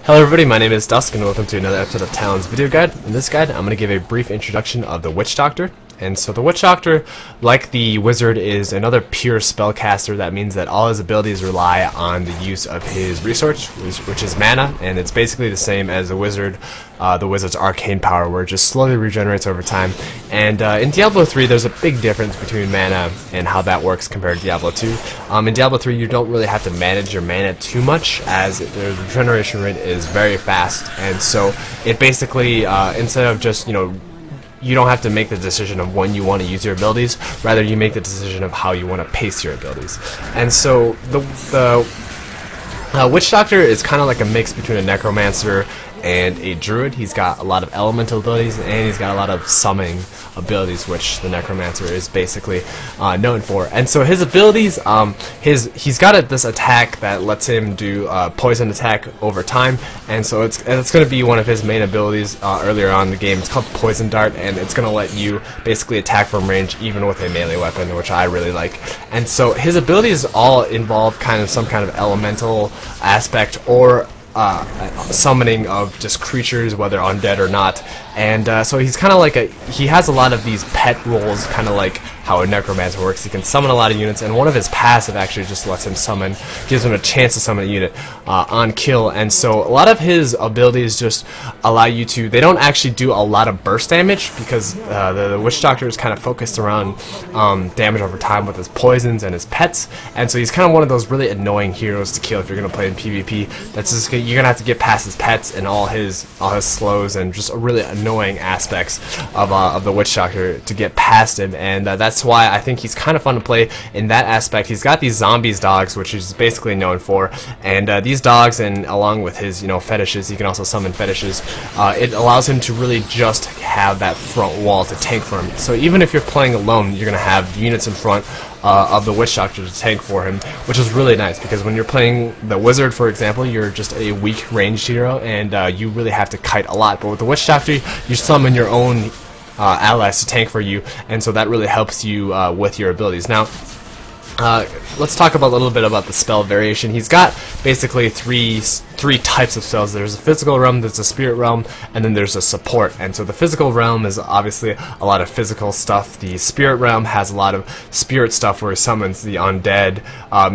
Hello everybody, my name is Dusk and welcome to another episode of Talon's Video Guide. In this guide, I'm going to give a brief introduction of the Witch Doctor. And so the Witch Doctor, like the Wizard, is another pure spellcaster. That means that all his abilities rely on the use of his resource, which is mana, and it's basically the same as the Wizard's arcane power, where it just slowly regenerates over time. And in Diablo 3, there's a big difference between mana and how that works compared to Diablo 2. In Diablo 3, you don't really have to manage your mana too much, as the regeneration rate is very fast, and so it basically, instead of just, you don't have to make the decision of when you want to use your abilities, rather you make the decision of how you want to pace your abilities. And so the Witch Doctor is kind of like a mix between a necromancer and a druid. He's got a lot of elemental abilities, and he's got a lot of summoning abilities, which the necromancer is basically known for. And so his abilities, he's got this attack that lets him do poison attack over time, and so it's going to be one of his main abilities earlier on in the game. It's called Poison Dart, and it's going to let you basically attack from range even with a melee weapon, which I really like. And so his abilities all involve kind of some kind of elemental aspect or summoning of just creatures, whether undead or not. And so he's kind of like he has a lot of these pet roles, kind of like how a necromancer works. He can summon a lot of units, and one of his passive actually just lets him summon, gives him a chance to summon a unit on kill. And so a lot of his abilities just allow you to, they don't actually do a lot of burst damage, because the Witch Doctor is kind of focused around damage over time with his poisons and his pets. And so he's kind of one of those really annoying heroes to kill if you're going to play in PvP. That's just, you're going to have to get past his pets and all his slows and just really annoying aspects of the Witch Doctor to get past him. And that's why I think he's kind of fun to play in that aspect. He's got these zombies dogs, which he's basically known for, and these dogs, and along with his fetishes, he can also summon fetishes. It allows him to really just have that front wall to tank for him. So even if you're playing alone, you're gonna have units in front of the Witch Doctor to tank for him, which is really nice, because when you're playing the Wizard, for example, you're just a weak ranged hero, and you really have to kite a lot. But with the Witch Doctor, you summon your own allies to tank for you, and so that really helps you with your abilities. Now, let's talk a little bit about the spell variation. He's got basically three types of spells. There's a physical realm, there's a spirit realm, and then there's a support. And so the physical realm is obviously a lot of physical stuff. The spirit realm has a lot of spirit stuff where he summons the undead.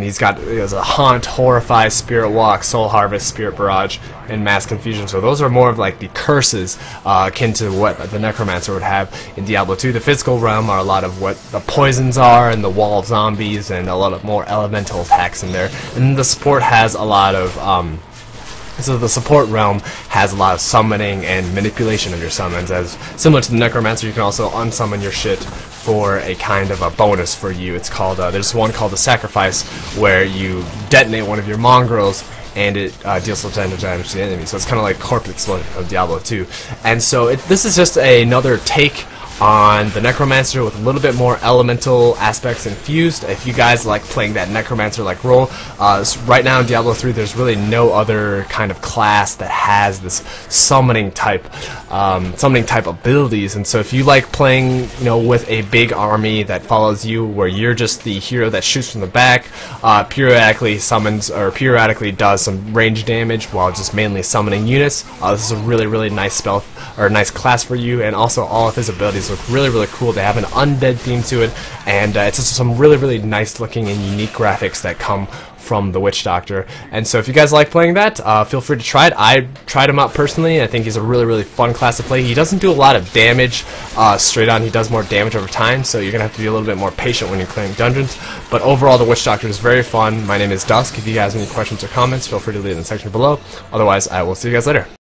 He has a haunt, horrify, spirit walk, soul harvest, spirit barrage, and mass confusion. So those are more of like the curses akin to what the necromancer would have in Diablo 2. The physical realm are a lot of what the poisons are and the wall of zombies, and a lot of more elemental attacks in there. And the support has a lot of so the support realm has a lot of summoning and manipulation of your summons. As similar to the necromancer, you can also unsummon your shit for a kind of a bonus for you. It's called there's one called the sacrifice, where you detonate one of your mongrels and it deals substantial damage to the enemy. So it's kind of like Corpse Explosion of Diablo 2. And so this is just another take on the necromancer with a little bit more elemental aspects infused. If you guys like playing that necromancer-like role, right now in Diablo 3 there's really no other kind of class that has this summoning type abilities. And so if you like playing with a big army that follows you, where you're just the hero that shoots from the back, periodically summons or periodically does some range damage while just mainly summoning units, this is a really nice spell or nice class for you. And also all of his abilities look really cool. They have an undead theme to it, and it's just some really nice looking and unique graphics that come from the Witch Doctor. And so if you guys like playing that, feel free to try it. I tried him out personally. I think he's a really fun class to play. He doesn't do a lot of damage straight on. He does more damage over time, so you're gonna have to be a little bit more patient when you're clearing dungeons. But overall, the Witch Doctor is very fun. My name is Dusk. If you guys have any questions or comments, feel free to leave in the section below. Otherwise, I will see you guys later.